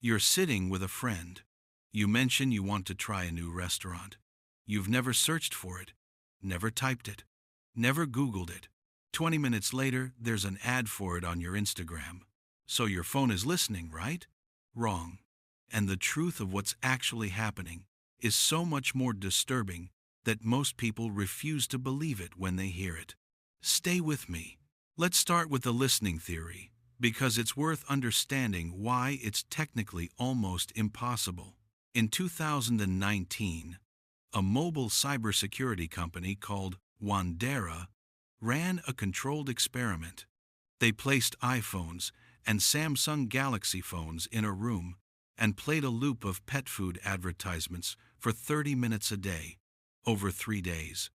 You're sitting with a friend. You mention you want to try a new restaurant. You've never searched for it, never typed it, never Googled it. 20 minutes later, there's an ad for it on your Instagram. So your phone is listening, right? Wrong. And the truth of what's actually happening is so much more disturbing that most people refuse to believe it when they hear it. Stay with me. Let's start with the listening theory, because it's worth understanding why it's technically almost impossible. In 2019, a mobile cybersecurity company called Wandera ran a controlled experiment. They placed iPhones and Samsung Galaxy phones in a room and played a loop of pet food advertisements for 30 minutes a day, over 3 days.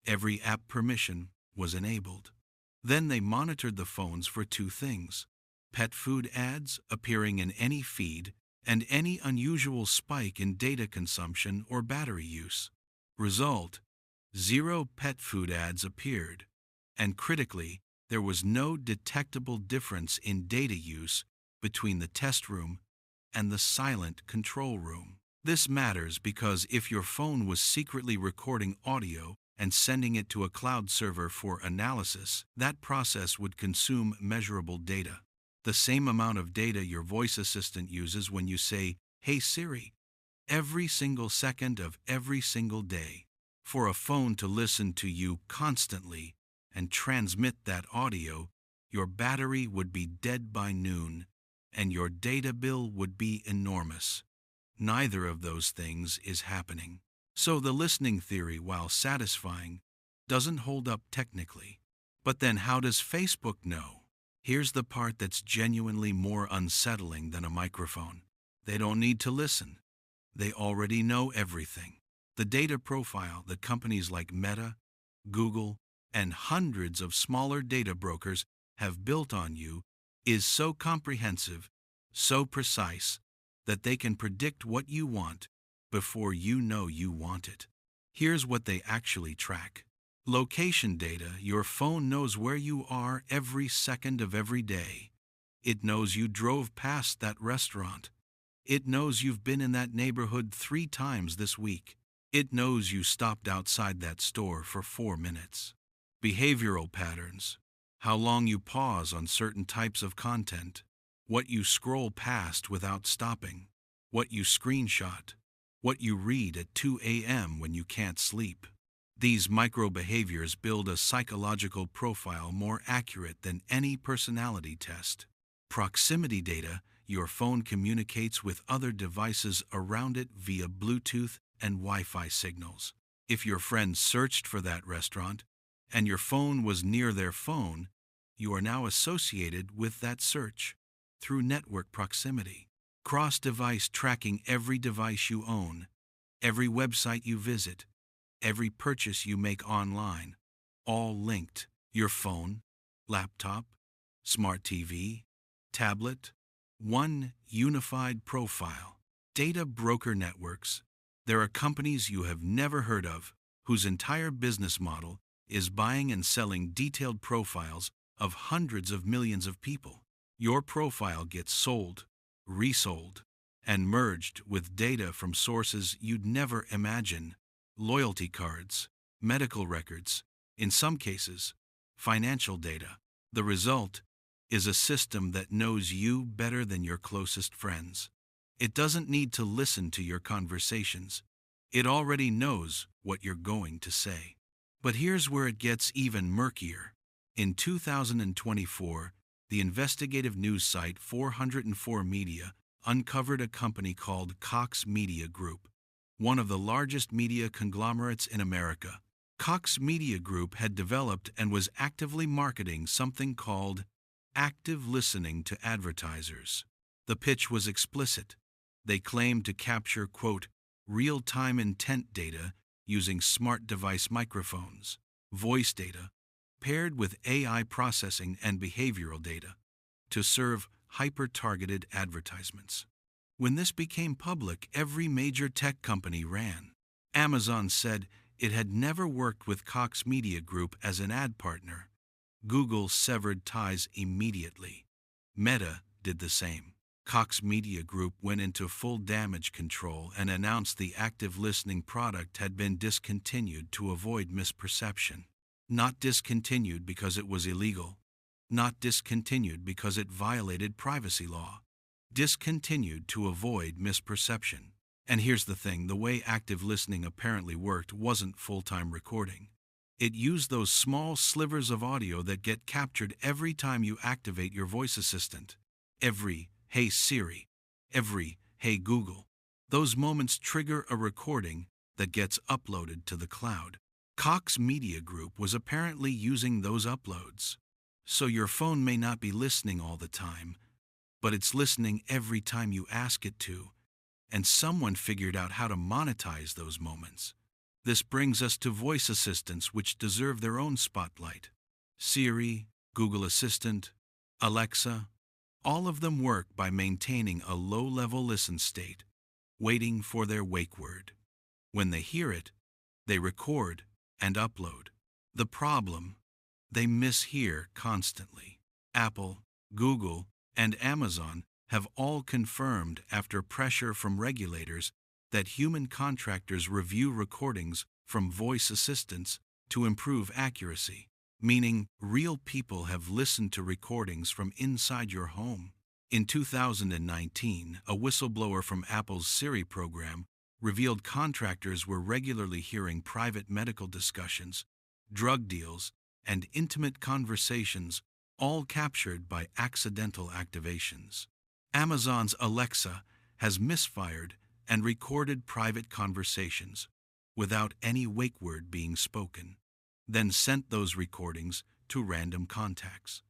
Every app permission was enabled. Then they monitored the phones for 2 things: pet food ads appearing in any feed and any unusual spike in data consumption or battery use. Result: 0 pet food ads appeared, and critically, there was no detectable difference in data use between the test room and the silent control room. This matters because if your phone was secretly recording audio and sending it to a cloud server for analysis, that process would consume measurable data. The same amount of data your voice assistant uses when you say, "Hey Siri," every single second of every single day. For a phone to listen to you constantly and transmit that audio, your battery would be dead by noon, and your data bill would be enormous. Neither of those things is happening. So the listening theory, while satisfying, doesn't hold up technically. But then how does Facebook know? Here's the part that's genuinely more unsettling than a microphone. They don't need to listen. They already know everything. The data profile that companies like Meta, Google, and hundreds of smaller data brokers have built on you is so comprehensive, so precise, that they can predict what you want before you know you want it. Here's what they actually track. Location data. Your phone knows where you are every second of every day. It knows you drove past that restaurant. It knows you've been in that neighborhood 3 times this week. It knows you stopped outside that store for 4 minutes. Behavioral patterns. How long you pause on certain types of content. What you scroll past without stopping. What you screenshot. What you read at 2 a.m. when you can't sleep. These micro-behaviors build a psychological profile more accurate than any personality test. Proximity data. Your phone communicates with other devices around it via Bluetooth and Wi-Fi signals. If your friend searched for that restaurant and your phone was near their phone, you are now associated with that search through network proximity. Cross-device tracking. Every device you own, every website you visit, every purchase you make online, all linked. Your phone, laptop, smart TV, tablet, one unified profile. Data broker networks. There are companies you have never heard of whose entire business model is buying and selling detailed profiles of hundreds of millions of people. Your profile gets sold, resold, and merged with data from sources you'd never imagine. Loyalty cards, medical records, in some cases, financial data. The result is a system that knows you better than your closest friends. It doesn't need to listen to your conversations. It already knows what you're going to say. But here's where it gets even murkier. In 2024, the investigative news site 404 Media uncovered a company called Cox Media Group, one of the largest media conglomerates in America. Cox Media Group had developed and was actively marketing something called active listening to advertisers. The pitch was explicit. They claimed to capture, quote, real-time intent data using smart device microphones, voice data, paired with AI processing and behavioral data, to serve hyper-targeted advertisements. When this became public, every major tech company ran. Amazon said it had never worked with Cox Media Group as an ad partner. Google severed ties immediately. Meta did the same. Cox Media Group went into full damage control and announced the active listening product had been discontinued to avoid misperception. Not discontinued because it was illegal. Not discontinued because it violated privacy law. Discontinued to avoid misperception. And here's the thing, the way active listening apparently worked wasn't full-time recording. It used those small slivers of audio that get captured every time you activate your voice assistant. Every "Hey Siri," every "Hey Google." Those moments trigger a recording that gets uploaded to the cloud. Cox Media Group was apparently using those uploads. So your phone may not be listening all the time, but it's listening every time you ask it to, and someone figured out how to monetize those moments. This brings us to voice assistants, which deserve their own spotlight. Siri, Google Assistant, Alexa, all of them work by maintaining a low-level listen state, waiting for their wake word. When they hear it, they record and upload. The problem? They mishear constantly. Apple, Google, and Amazon have all confirmed after pressure from regulators that human contractors review recordings from voice assistants to improve accuracy, meaning real people have listened to recordings from inside your home. In 2019, a whistleblower from Apple's Siri program revealed contractors were regularly hearing private medical discussions, drug deals, and intimate conversations, all captured by accidental activations. Amazon's Alexa has misfired and recorded private conversations without any wake word being spoken, then sent those recordings to random contacts.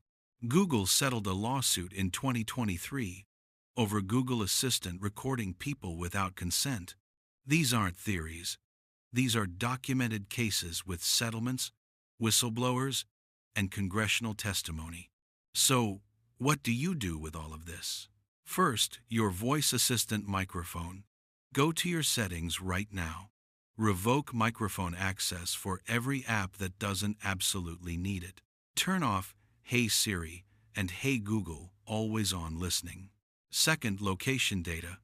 Google settled a lawsuit in 2023 over Google Assistant recording people without consent. These aren't theories. These are documented cases with settlements, whistleblowers, and congressional testimony. So, what do you do with all of this? First, your voice assistant microphone. Go to your settings right now. Revoke microphone access for every app that doesn't absolutely need it. Turn off Hey Siri and Hey Google always on listening. Second, location data.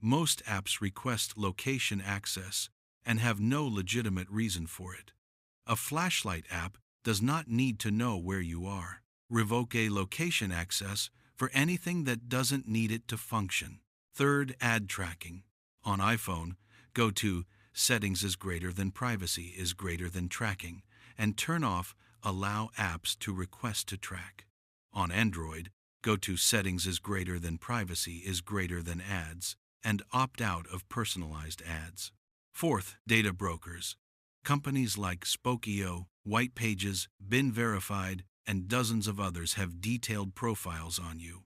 Most apps request location access and have no legitimate reason for it. A flashlight app does not need to know where you are. Revoke a location access for anything that doesn't need it to function. Third, ad tracking. On iPhone, go to Settings is greater than privacy is greater than tracking and turn off Allow apps to request to track. On Android, go to Settings is greater than privacy is greater than ads and opt out of personalized ads. Fourth, data brokers. Companies like Spokeo, White Pages, Been Verified, and dozens of others have detailed profiles on you.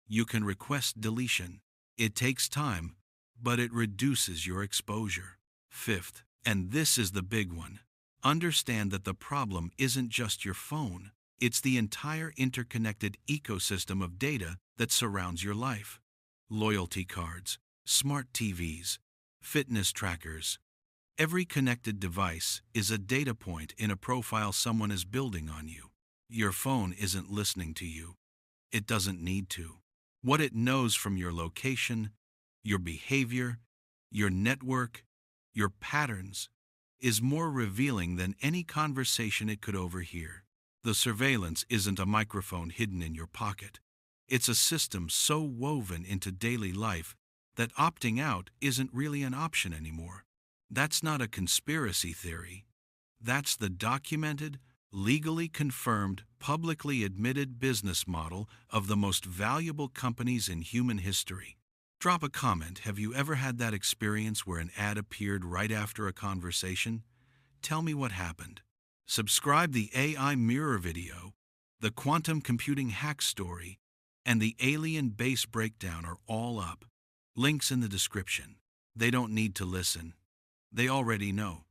You can request deletion. It takes time, but it reduces your exposure. Fifth, and this is the big one, understand that the problem isn't just your phone. It's the entire interconnected ecosystem of data that surrounds your life. Loyalty cards, smart TVs, fitness trackers. Every connected device is a data point in a profile someone is building on you. Your phone isn't listening to you. It doesn't need to. What it knows from your location, your behavior, your network, your patterns, is more revealing than any conversation it could overhear. The surveillance isn't a microphone hidden in your pocket. It's a system so woven into daily life that opting out isn't really an option anymore. That's not a conspiracy theory. That's the documented, legally confirmed, publicly admitted business model of the most valuable companies in human history. Drop a comment. Have you ever had that experience where an ad appeared right after a conversation? Tell me what happened. Subscribe the AI Mirror video, the quantum computing hack story, and the alien base breakdown are all up. Links in the description. They don't need to listen. They already know.